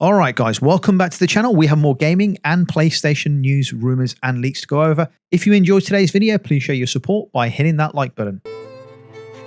Alright guys, welcome back to the channel. We have more gaming and PlayStation news, rumours and leaks to go over. If you enjoyed today's video, please show your support by hitting that like button.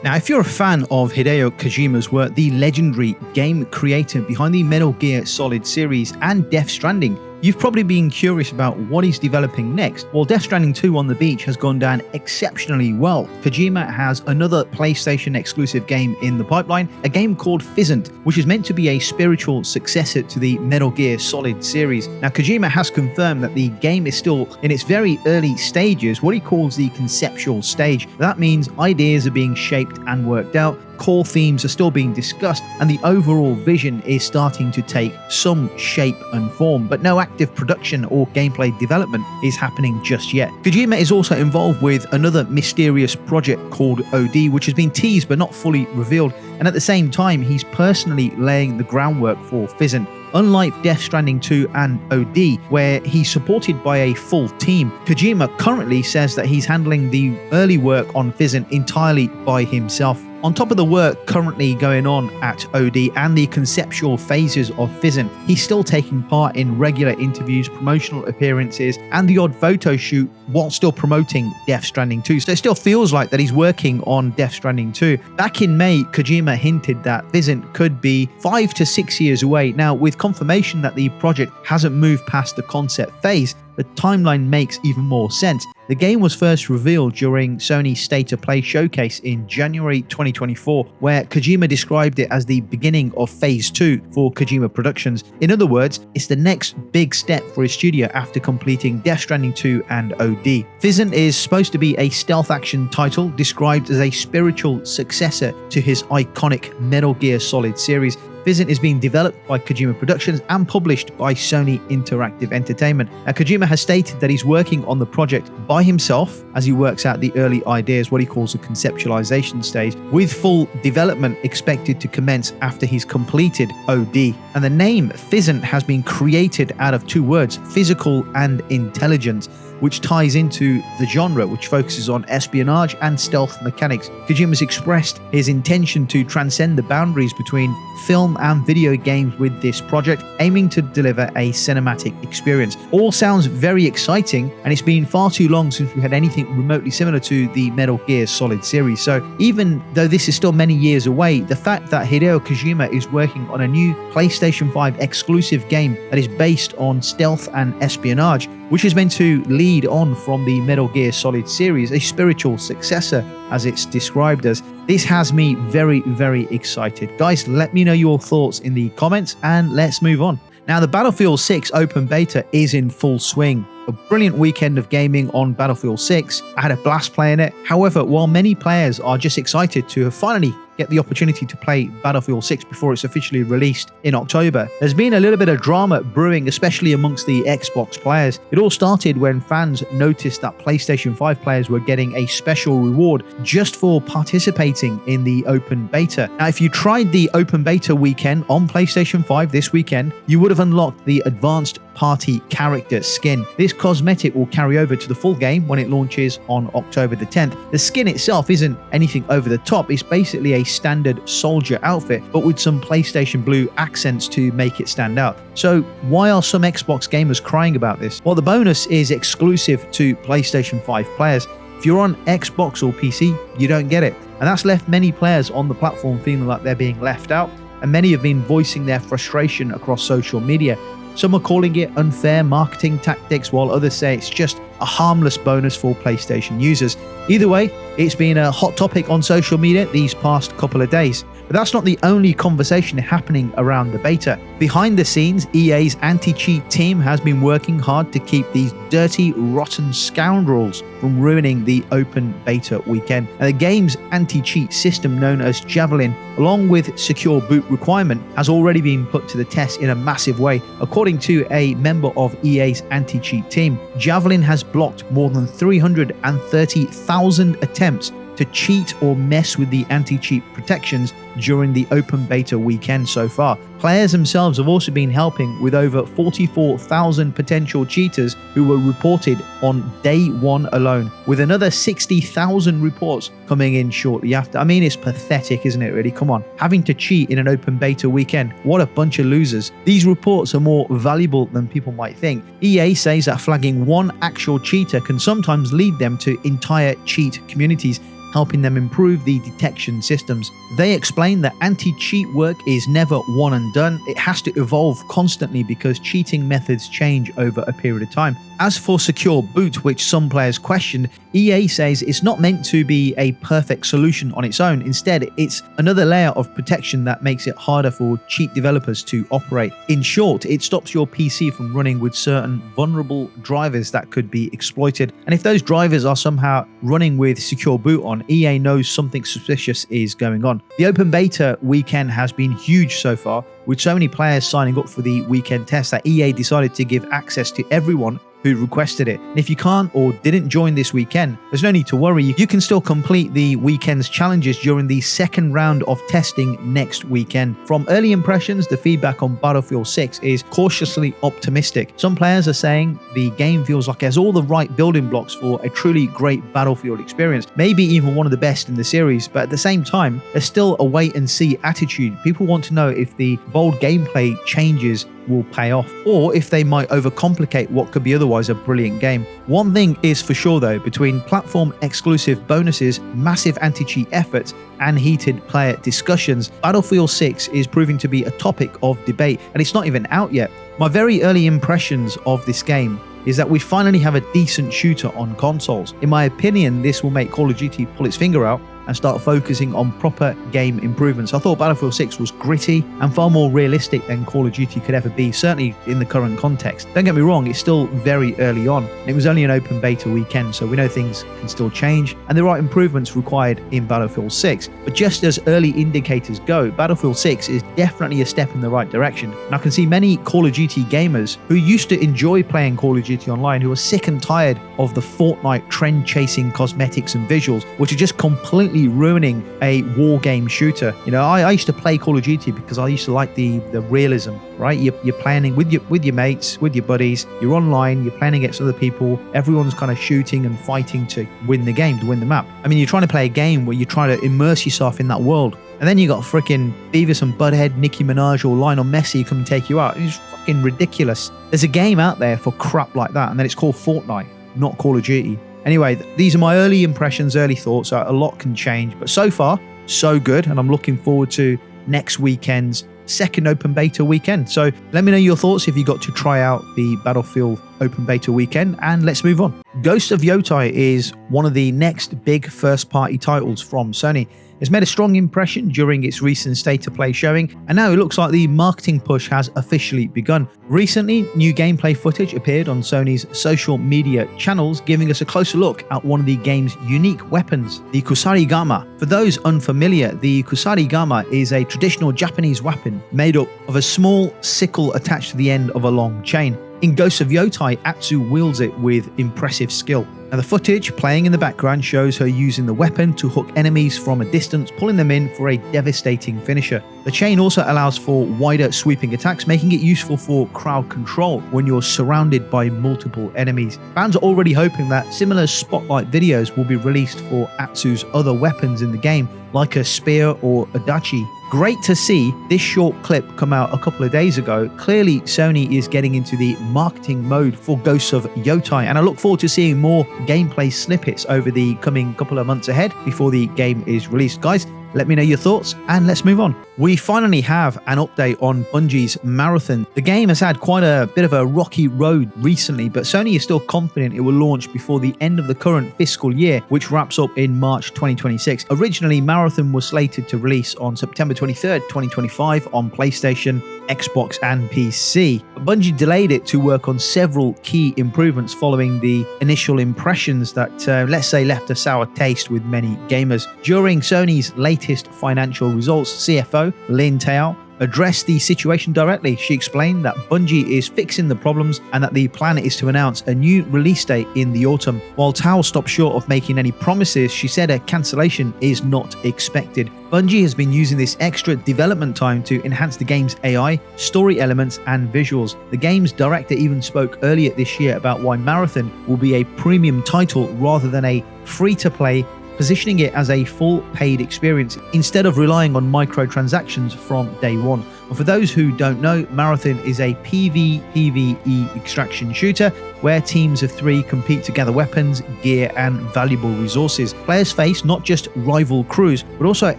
Now, if you're a fan of Hideo Kojima's work, the legendary game creator behind the Metal Gear Solid series and Death Stranding, you've probably been curious about what he's developing next. Well, Death Stranding 2 on the beach has gone down exceptionally well. Kojima has another PlayStation exclusive game in the pipeline, a game called Physint, which is meant to be a spiritual successor to the Metal Gear Solid series. Now, Kojima has confirmed that the game is still in its very early stages, what he calls the conceptual stage. That means ideas are being shaped and worked out, core themes are still being discussed, and the overall vision is starting to take some shape and form, but no active production or gameplay development is happening just yet. Kojima is also involved with another mysterious project called OD, which has been teased but not fully revealed, and at the same time he's personally laying the groundwork for Physint. Unlike Death Stranding 2 and OD, where he's supported by a full team, Kojima currently says that he's handling the early work on Physint entirely by himself. On top of the work currently going on at OD and the conceptual phases of Physint, he's still taking part in regular interviews, promotional appearances, and the odd photo shoot while still promoting Death Stranding 2. So it still feels like that he's working on Death Stranding 2. Back in May, Kojima hinted that Physint could be 5 to 6 years away. Now, with confirmation that the project hasn't moved past the concept phase, the timeline makes even more sense. The game was first revealed during Sony's State of Play showcase in January 2024, where Kojima described it as the beginning of Phase 2 for Kojima Productions. In other words, it's the next big step for his studio after completing Death Stranding 2 and OD. Physint is supposed to be a stealth action title described as a spiritual successor to his iconic Metal Gear Solid series. Physint is being developed by Kojima Productions and published by Sony Interactive Entertainment. Now, Kojima has stated that he's working on the project by himself as he works out the early ideas, what he calls the conceptualization stage, with full development expected to commence after he's completed OD. And the name Physint has been created out of two words, physical and intelligence, which ties into the genre, which focuses on espionage and stealth mechanics. Kojima's expressed his intention to transcend the boundaries between film and video games with this project, aiming to deliver a cinematic experience. All sounds very exciting, and it's been far too long since we had anything remotely similar to the Metal Gear Solid series. So even though this is still many years away, the fact that Hideo Kojima is working on a new PlayStation 5 exclusive game that is based on stealth and espionage, which is meant to lead on from the Metal Gear Solid series, a spiritual successor as it's described as. This has me very, very excited. Guys, let me know your thoughts in the comments and let's move on. Now, the Battlefield 6 open beta is in full swing. A brilliant weekend of gaming on Battlefield 6. I had a blast playing it. However, while many players are just excited to have finally get the opportunity to play Battlefield 6 before it's officially released in October, there's been a little bit of drama brewing, especially amongst the Xbox players. It all started when fans noticed that PlayStation 5 players were getting a special reward just for participating in the open beta. Now, if you tried the open beta weekend on PlayStation 5 this weekend, you would have unlocked the Advanced Party Character skin. This cosmetic will carry over to the full game when it launches on October the 10th. The skin itself isn't anything over the top. It's basically a standard soldier outfit, but with some PlayStation Blue accents to make it stand out. So why are some Xbox gamers crying about this? Well, the bonus is exclusive to PlayStation 5 players. If you're on Xbox or PC, you don't get it. And that's left many players on the platform feeling like they're being left out, and many have been voicing their frustration across social media. Some are calling it unfair marketing tactics, while others say it's just a harmless bonus for PlayStation users. Either way, it's been a hot topic on social media these past couple of days. But that's not the only conversation happening around the beta. Behind the scenes, EA's anti-cheat team has been working hard to keep these dirty, rotten scoundrels from ruining the open beta weekend. And the game's anti-cheat system, known as Javelin, along with secure boot requirement, has already been put to the test in a massive way. According to a member of EA's anti-cheat team, Javelin has blocked more than 330,000 attempts to to cheat or mess with the anti-cheat protections during the open beta weekend so far. Players themselves have also been helping with over 44,000 potential cheaters who were reported on day one alone, with another 60,000 reports coming in shortly after. I mean, it's pathetic, isn't it, really? Come on. Having to cheat in an open beta weekend, what a bunch of losers. These reports are more valuable than people might think. EA says that flagging one actual cheater can sometimes lead them to entire cheat communities, helping them improve the detection systems. They explain that anti-cheat work is never one and done. It has to evolve constantly because cheating methods change over a period of time. As for secure boot, which some players questioned, EA says it's not meant to be a perfect solution on its own. Instead, it's another layer of protection that makes it harder for cheat developers to operate. In short, it stops your PC from running with certain vulnerable drivers that could be exploited. And if those drivers are somehow running with secure boot on, EA knows something suspicious is going on. The open beta weekend has been huge so far, with so many players signing up for the weekend test that EA decided to give access to everyone who requested it. And if you can't or didn't join this weekend, there's no need to worry. You can still complete the weekend's challenges during the second round of testing next weekend. From early impressions, the feedback on Battlefield 6 is cautiously optimistic. Some players are saying the game feels like it has all the right building blocks for a truly great Battlefield experience, maybe even one of the best in the series, but at the same time, there's still a wait and see attitude. People want to know if the bold gameplay changes will pay off, or if they might overcomplicate what could be otherwise a brilliant game. One thing is for sure though, between platform exclusive bonuses, massive anti-cheat efforts, and heated player discussions, Battlefield 6 is proving to be a topic of debate, and it's not even out yet. My very early impressions of this game is that we finally have a decent shooter on consoles. In my opinion, this will make Call of Duty pull its finger out and start focusing on proper game improvements. I thought Battlefield 6 was gritty and far more realistic than Call of Duty could ever be, certainly in the current context. Don't get me wrong, it's still very early on. It was only an open beta weekend, so we know things can still change, and there are improvements required in Battlefield 6. But just as early indicators go, Battlefield 6 is definitely a step in the right direction. And I can see many Call of Duty gamers who used to enjoy playing Call of Duty Online who are sick and tired of the Fortnite trend-chasing cosmetics and visuals, which are just completely ruining a war game shooter. You know, I used to play Call of Duty because I used to like the realism, right? You're playing with your mates, with your buddies, you're online, you're playing against other people, everyone's kind of shooting and fighting to win the game, to win the map. I mean, you're trying to play a game where you try to immerse yourself in that world, and then you got freaking Beavis and Butthead, Nicki Minaj or Lionel Messi come and take you out. It's fucking ridiculous. There's a game out there for crap like that, and then it's called Fortnite, not Call of Duty. Anyway, these are my early impressions, early thoughts. A lot can change, but so far, so good. And I'm looking forward to next weekend's second open beta weekend. So let me know your thoughts if you got to try out the Battlefield open beta weekend, and let's move on. Ghost of Yotei is one of the next big first-party titles from Sony. It's made a strong impression during its recent State of Play showing, and now it looks like the marketing push has officially begun. Recently, new gameplay footage appeared on Sony's social media channels, giving us a closer look at one of the game's unique weapons, the Kusarigama. For those unfamiliar, the Kusarigama is a traditional Japanese weapon made up of a small sickle attached to the end of a long chain. In Ghost of Yotei, Atsu wields it with impressive skill. Now, the footage playing in the background shows her using the weapon to hook enemies from a distance, pulling them in for a devastating finisher. The chain also allows for wider sweeping attacks, making it useful for crowd control when you're surrounded by multiple enemies. Fans are already hoping that similar spotlight videos will be released for Atsu's other weapons in the game, like a spear or a dachi. Great to see this short clip come out a couple of days ago. Clearly, Sony is getting into the marketing mode for Ghosts of Yotei, and I look forward to seeing more gameplay snippets over the coming couple of months ahead before the game is released. Guys, let me know your thoughts and let's move on. We finally have an update on Bungie's Marathon. The game has had quite a bit of a rocky road recently, but Sony is still confident it will launch before the end of the current fiscal year, which wraps up in March 2026. Originally, Marathon was slated to release on September 23rd, 2025 on PlayStation, Xbox and PC. But Bungie delayed it to work on several key improvements following the initial impressions that, let's say, left a sour taste with many gamers. During Sony's latest financial results, CFO Lin Tao addressed the situation directly. She explained that Bungie is fixing the problems and that the plan is to announce a new release date in the autumn. While Tao stopped short of making any promises, she said a cancellation is not expected. Bungie has been using this extra development time to enhance the game's AI, story elements, and visuals. The game's director even spoke earlier this year about why Marathon will be a premium title rather than a free-to-play, positioning it as a full paid experience instead of relying on microtransactions from day one. And for those who don't know, Marathon is a PvE extraction shooter where teams of 3 compete to gather weapons, gear, and valuable resources. Players face not just rival crews, but also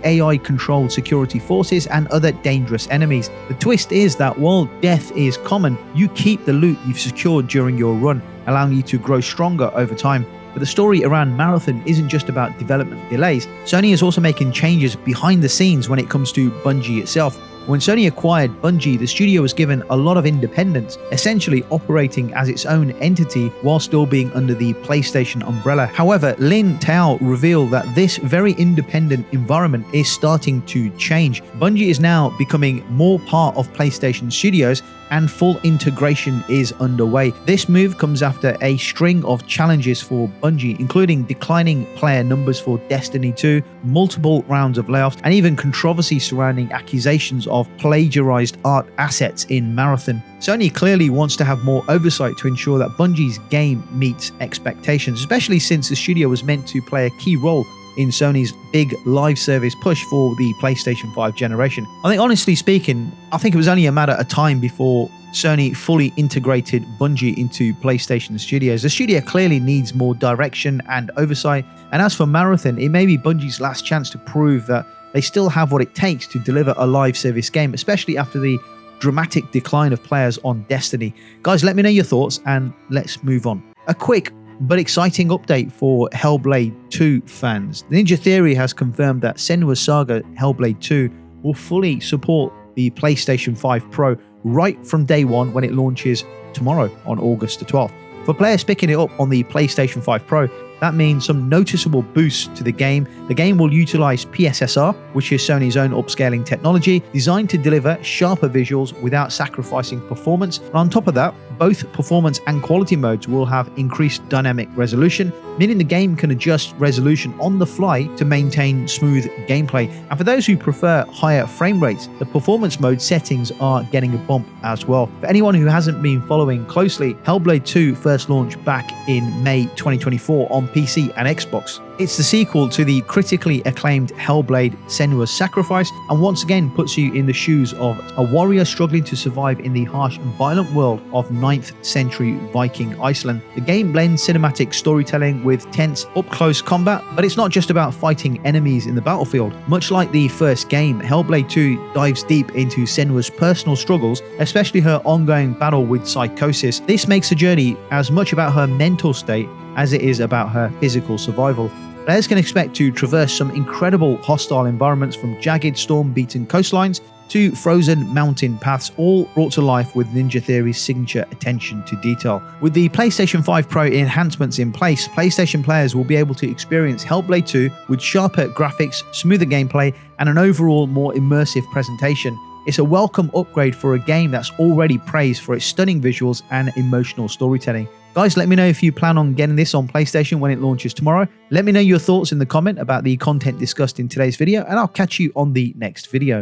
AI-controlled security forces and other dangerous enemies. The twist is that while death is common, you keep the loot you've secured during your run, allowing you to grow stronger over time. But the story around Marathon isn't just about development delays. Sony is also making changes behind the scenes when it comes to Bungie itself. When Sony acquired Bungie, the studio was given a lot of independence, essentially operating as its own entity while still being under the PlayStation umbrella. However, Lin Tao revealed that this very independent environment is starting to change. Bungie is now becoming more part of PlayStation Studios and full integration is underway. This move comes after a string of challenges for Bungie, including declining player numbers for Destiny 2, multiple rounds of layoffs, and even controversy surrounding accusations of plagiarized art assets in Marathon. Sony clearly wants to have more oversight to ensure that Bungie's game meets expectations, especially since the studio was meant to play a key role in Sony's big live service push for the PlayStation 5 generation. I think, honestly speaking, I think it was only a matter of time before Sony fully integrated Bungie into PlayStation Studios. The studio clearly needs more direction and oversight, and as for Marathon, it may be Bungie's last chance to prove that they still have what it takes to deliver a live service game, especially after the dramatic decline of players on Destiny. Guys, let me know your thoughts and let's move on. A quick but exciting update for Hellblade 2 fans. Ninja Theory has confirmed that Senua's Saga Hellblade 2 will fully support the PlayStation 5 Pro right from day one when it launches tomorrow on August the 12th. For players picking it up on the PlayStation 5 Pro, that means some noticeable boosts to the game. The game will utilize PSSR, which is Sony's own upscaling technology, designed to deliver sharper visuals without sacrificing performance. And on top of that, both performance and quality modes will have increased dynamic resolution, meaning the game can adjust resolution on the fly to maintain smooth gameplay. And for those who prefer higher frame rates, the performance mode settings are getting a bump as well. For anyone who hasn't been following closely, Hellblade 2 first launched back in May 2024 on PC and Xbox. It's the sequel to the critically acclaimed Hellblade: Senua's Sacrifice, and once again puts you in the shoes of a warrior struggling to survive in the harsh and violent world of 9th century Viking Iceland. The game blends cinematic storytelling with tense, up-close combat, but it's not just about fighting enemies in the battlefield. Much like the first game, Hellblade 2 dives deep into Senua's personal struggles, especially her ongoing battle with psychosis. This makes the journey as much about her mental state as it is about her physical survival. Players can expect to traverse some incredible hostile environments, from jagged storm-beaten coastlines to frozen mountain paths, all brought to life with Ninja Theory's signature attention to detail. With the PlayStation 5 Pro enhancements in place, PlayStation players will be able to experience Hellblade 2 with sharper graphics, smoother gameplay, and an overall more immersive presentation. It's a welcome upgrade for a game that's already praised for its stunning visuals and emotional storytelling. Guys, let me know if you plan on getting this on PlayStation when it launches tomorrow. Let me know your thoughts in the comment about the content discussed in today's video, and I'll catch you on the next video.